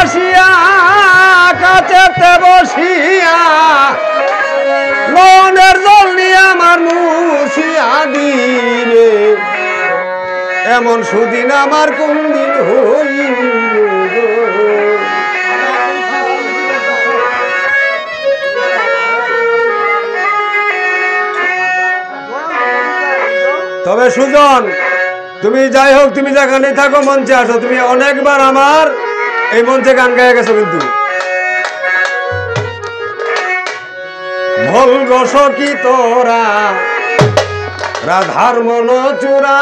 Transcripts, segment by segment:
আসিয়া কাছেতে বসিয়া মনের জল নিয়ে আমার মুছিয়া দিলে এমন সুদিন আমার কোন দিন হইল তবে সুজন তুমি যাই হোক তুমি যেখানে থাকো মঞ্চে আসো তুমি অনেকবার আমার এই মঞ্চে গান গায়ে গেছো কিন্তু ভোল গোস কি তোরা রাধার মন চূড়া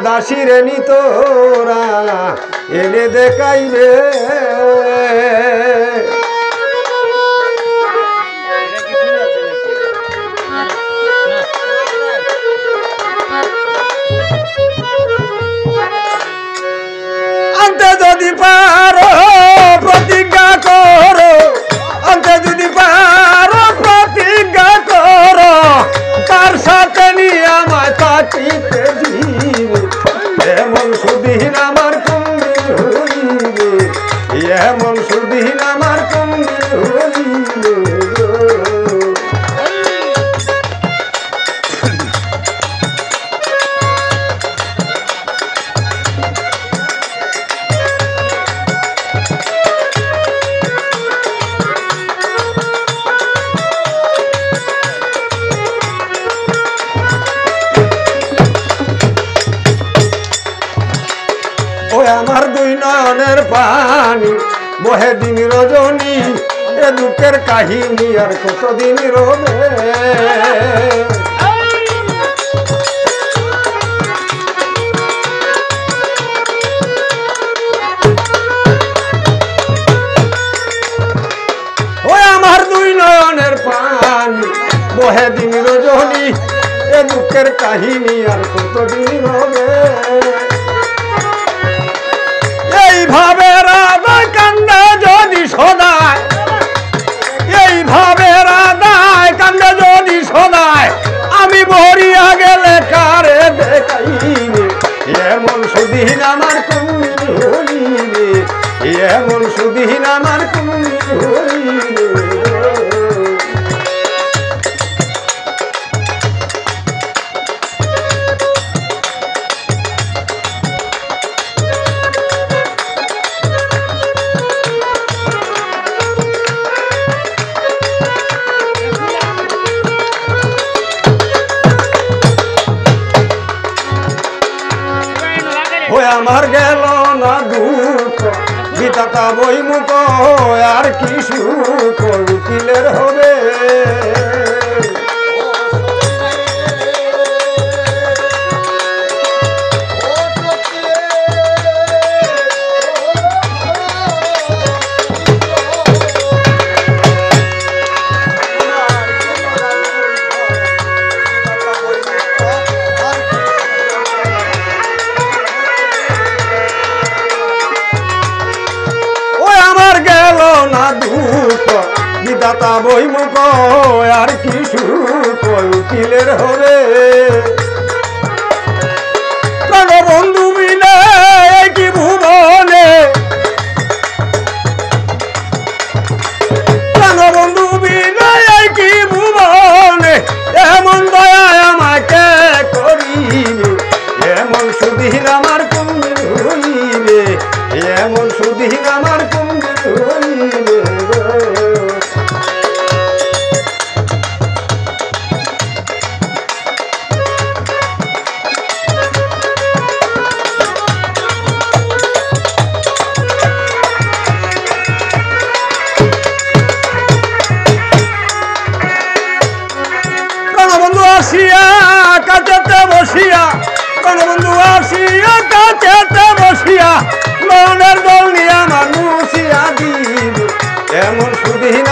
দাসিরে নি তোরা এনে দেখাইবে আনতে যদি পারো প্রতিজ্ঞা করো আনতে যদি পারো প্রতিজ্ঞা করো তার সাথে নিয়ে আমায় তাকিতে দিবে এমন সুদিন আমার কোনদিন হইবে এমন সুদিন আমার কোনদিন হইবে আমার দুই নয়নের পানি বহে দিন রজনী এ দুঃখের কাহিনী আর কতদিন রবে ওই আমার দুই নয়নের পানি বহে দিন রজনী এ দুঃখের কাহিনী আর কতদিন রবে এইভাবে রাধা কান্দে যদি সদায় এইভাবে রাধায় কান্দে যদি সদায় আমি ভরিয়া গেলে কারে দেখাইবে এমন সুদিন আমার কোনদিন হইবে এমন সুদিন আমার কোনদিন হইবে আমার গেল না দুঃখ বিধাতা বই মুখ আর কি সুখ উকিলের হবে বিধাতা বই মুখ আর কি সুখ উকিলের হবে বন্ধু মিলে কি ভুবনে বন্ধু মিলে কি ভুবনে এমন দয়া আমাকে করিবে এমন সুদিন আমার কোনদিন হইবে এমন সুদিন আমার কোনদিন হইবে আসিয়া কাছেতে বসিয়া বন্ধু আসিয়া কাছেতে বসিয়া মনের জল নিয়ে আমার মুছিয়া দিবে এমন সুদিন